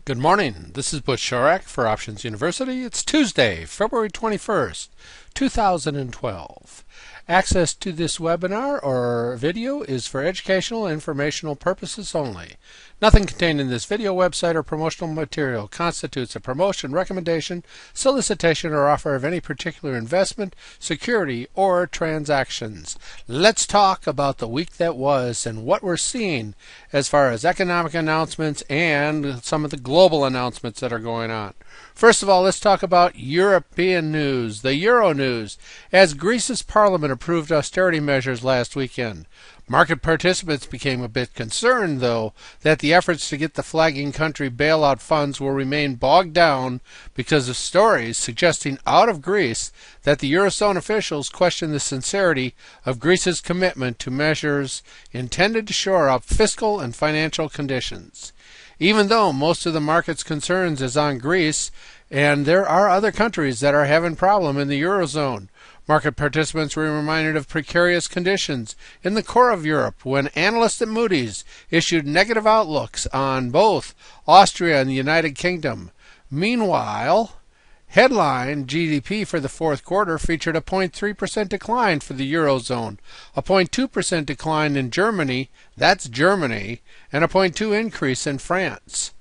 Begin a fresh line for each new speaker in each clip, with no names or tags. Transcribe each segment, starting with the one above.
Good morning. This is Butch Shorak for Options University. It's Tuesday, February 21st, 2012. Access to this webinar or video is for educational and informational purposes only. Nothing contained in this video, website, or promotional material constitutes a promotion, recommendation, solicitation, or offer of any particular investment, security, or transactions. Let's talk about the week that was and what we're seeing as far as economic announcements and some of the global announcements that are going on. First of all, let's talk about European news, the Euro news, as Greece's parliament approved austerity measures last weekend. Market participants became a bit concerned, though, that the efforts to get the flagging country bailout funds will remain bogged down because of stories suggesting out of Greece that the Eurozone officials question the sincerity of Greece's commitment to measures intended to shore up fiscal and financial conditions. Even though most of the market's concerns is on Greece, and there are other countries that are having problems in the Eurozone. Market participants were reminded of precarious conditions in the core of Europe when analysts at Moody's issued negative outlooks on both Austria and the United Kingdom. Meanwhile, headline GDP for the fourth quarter featured a 0.3% decline for the Eurozone, a 0.2% decline in Germany, that's Germany, and a 0.2% increase in France.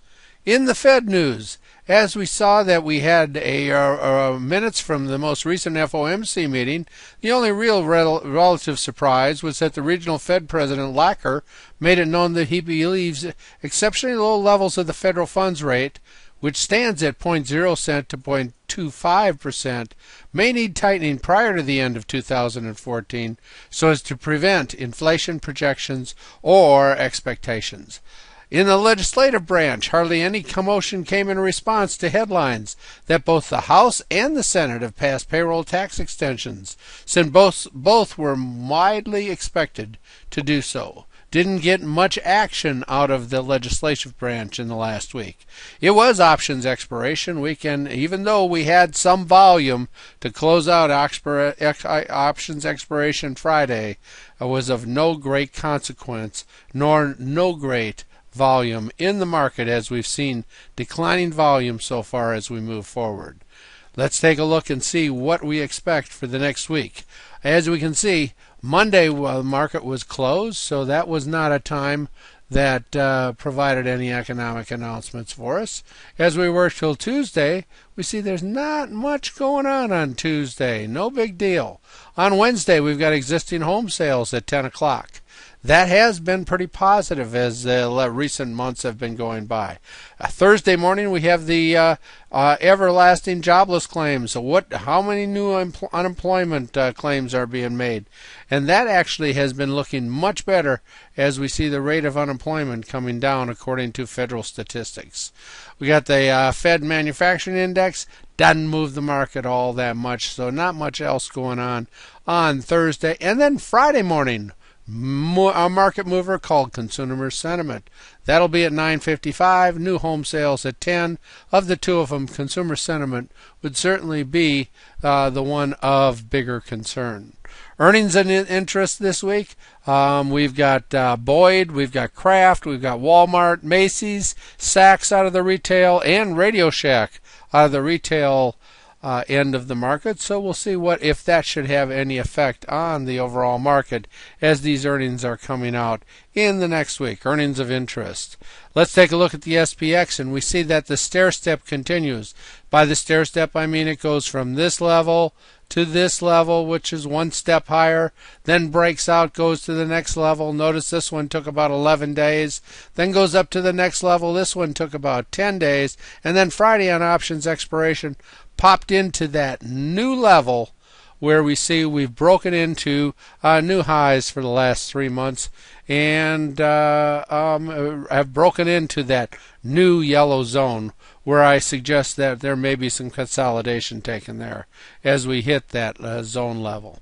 In the Fed news, as we saw that we had minutes from the most recent FOMC meeting, the only real relative surprise was that the regional Fed president, Lacker, made it known that he believes exceptionally low levels of the federal funds rate, which stands at 0.0% to 0.25%, may need tightening prior to the end of 2014 so as to prevent inflation projections or expectations. In the legislative branch, hardly any commotion came in response to headlines that both the House and the Senate have passed payroll tax extensions, since both were widely expected to do so. Didn't get much action out of the legislative branch in the last week. It was options expiration week, and even though we had some volume to close out options expiration Friday, it was of no great consequence, nor no great volume in the market, as we've seen declining volume so far as we move forward. Let's take a look and see what we expect for the next week. As we can see, Monday the market was closed, so that was not a time that provided any economic announcements for us. As we work till Tuesday, we see there's not much going on Tuesday. No big deal. On Wednesday, we've got existing home sales at 10 o'clock. That has been pretty positive as the recent months have been going by. Thursday morning we have the everlasting jobless claims. How many new unemployment claims are being made? And that actually has been looking much better as we see the rate of unemployment coming down according to federal statistics. We got the Fed manufacturing index. Doesn't move the market all that much, so not much else going on Thursday. And then Friday morning, a market mover called consumer sentiment. That'll be at 9:55. New home sales at 10. Of the two of them, consumer sentiment would certainly be the one of bigger concern. Earnings and interest this week. We've got Boyd, we've got Kraft, we've got Walmart, Macy's, Saks out of the retail, and Radio Shack out of the retail end of the market. So we'll see if that should have any effect on the overall market as these earnings are coming out in the next week. Earnings of interest. Let's take a look at the SPX, and we see that the stair step continues. By the stair step, I mean it goes from this level to this level, which is one step higher, then breaks out, goes to the next level. Notice this one took about 11 days, then goes up to the next level. This one took about 10 days, and then Friday on options expiration popped into that new level where we see we've broken into new highs for the last 3 months and have broken into that new yellow zone where I suggest that there may be some consolidation taken there as we hit that zone level.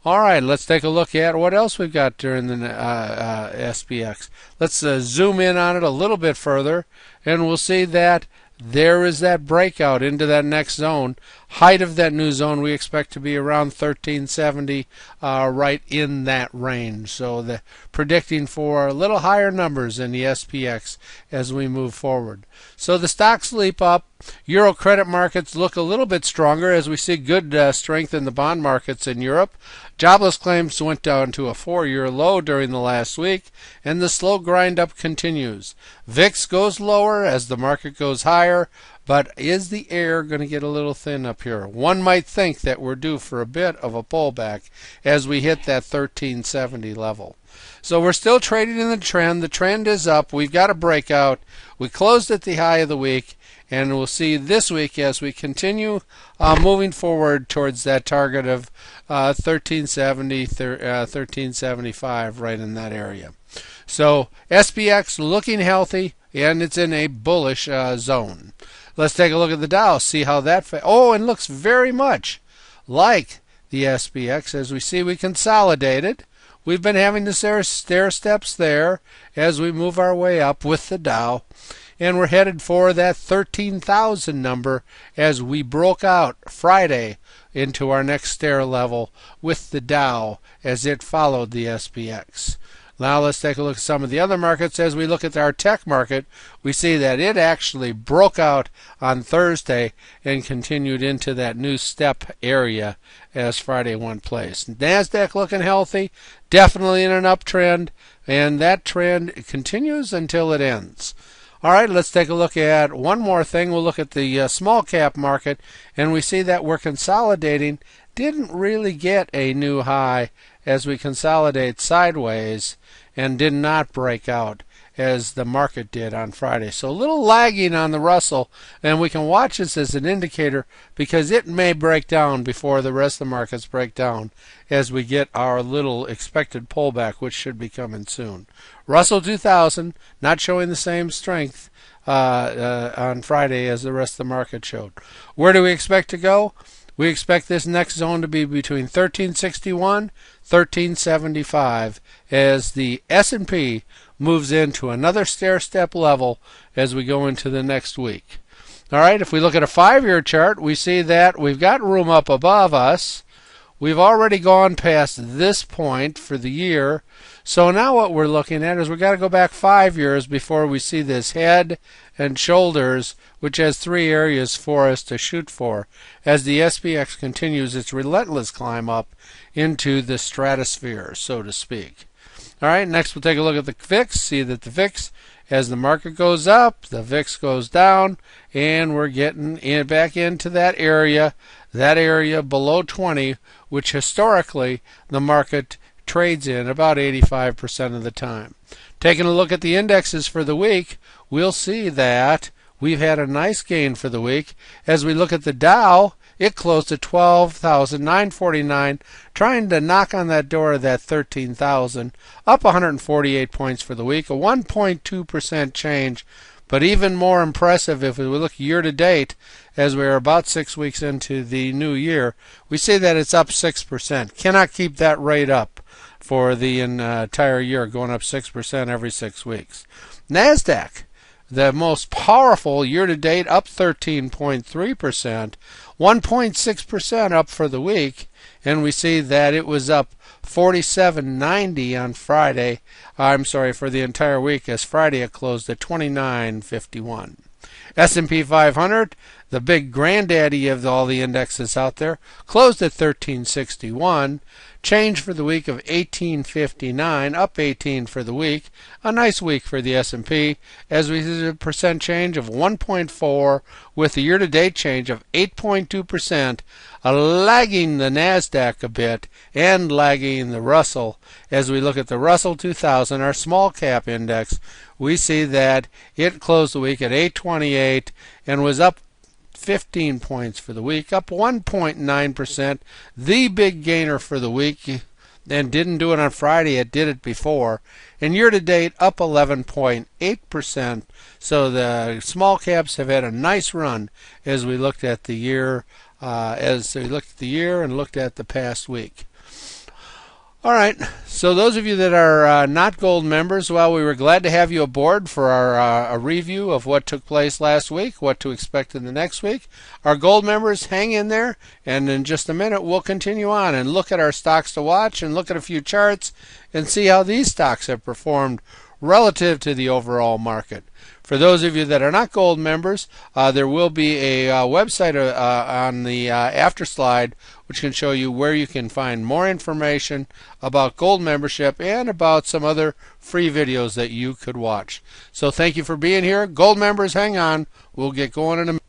All right, let's take a look at what else we've got during the SPX. Let's zoom in on it a little bit further, and we'll see that there is that breakout into that next zone. height of that new zone we expect to be around 1370, right in that range. So predicting for a little higher numbers in the SPX as we move forward. So the stocks leap up. Euro credit markets look a little bit stronger as we see good strength in the bond markets in Europe. Jobless claims went down to a 4-year low during the last week, and the slow grind up continues. VIX goes lower as the market goes higher, but is the air going to get a little thin up here? One might think that we're due for a bit of a pullback as we hit that 1370 level. So we're still trading in the trend. The trend is up. We've got a breakout. We closed at the high of the week, and we'll see this week as we continue moving forward towards that target of 1370, 1375, right in that area. So SPX looking healthy, and it's in a bullish zone. Let's take a look at the Dow, see how that and looks very much like the SPX. As we see, we consolidated. We've been having the stair steps there as we move our way up with the Dow, and we're headed for that 13,000 number as we broke out Friday into our next stair level with the Dow as it followed the SPX. Now let's take a look at some of the other markets. As we look at our tech market, we see that it actually broke out on Thursday and continued into that new step area as Friday went place. NASDAQ looking healthy, definitely in an uptrend, and that trend continues until it ends. All right, let's take a look at one more thing. We'll look at the small cap market, and we see that we're consolidating. Didn't really get a new high as we consolidate sideways and did not break out as the market did on Friday. So a little lagging on the Russell, and we can watch this as an indicator because it may break down before the rest of the markets break down as we get our little expected pullback, which should be coming soon. Russell 2000 not showing the same strength on Friday as the rest of the market showed. Where do we expect to go? We expect this next zone to be between 1361, 1375 as the S&P moves into another stair-step level as we go into the next week. All right, if we look at a 5-year chart, we see that we've got room up above us. We've already gone past this point for the year. So now what we're looking at is we've got to go back 5 years before we see this head and shoulders, which has 3 areas for us to shoot for as the SPX continues its relentless climb up into the stratosphere, so to speak. All right, next we'll take a look at the VIX. See that the VIX, as the market goes up, the VIX goes down, and we're getting back into that area below 20, which historically the market trades in about 85% of the time. Taking a look at the indexes for the week, we'll see that we've had a nice gain for the week. As we look at the Dow, it closed at 12,949, trying to knock on that door of that 13,000, up 148 points for the week, a 1.2% change. But even more impressive, if we look year to date, as we're about 6 weeks into the new year, we see that it's up 6%. Cannot keep that rate up for the entire year, going up 6% every 6 weeks. NASDAQ, the most powerful year to date, up 13.3%, 1.6% up for the week, and we see that it was up 47.90 on Friday. For the entire week, as Friday it closed at 29.51. S&P 500, the big granddaddy of all the indexes out there, closed at 1361. Change for the week of 1859, up 18 for the week. A nice week for the S&P, as we see a percent change of 1.4 with a year-to-date change of 8.2%, lagging the NASDAQ a bit and lagging the Russell. As we look at the Russell 2000, our small cap index, we see that it closed the week at 828 and was up 15 points for the week, up 1.9%, the big gainer for the week, and didn't do it on Friday, it did it before. And year to date, up 11.8%. So the small caps have had a nice run as we looked at the year, and looked at the past week. All right, So those of you that are not gold members, well, we were glad to have you aboard for our a review of what took place last week, what to expect in the next week. Our gold members, hang in there, and in just a minute we'll continue on and look at our stocks to watch and look at a few charts and see how these stocks have performed relative to the overall market. For those of you that are not gold members, there will be a website on the after slide which can show you where you can find more information about gold membership and about some other free videos that you could watch. So thank you for being here. Gold members, hang on. We'll get going in a minute.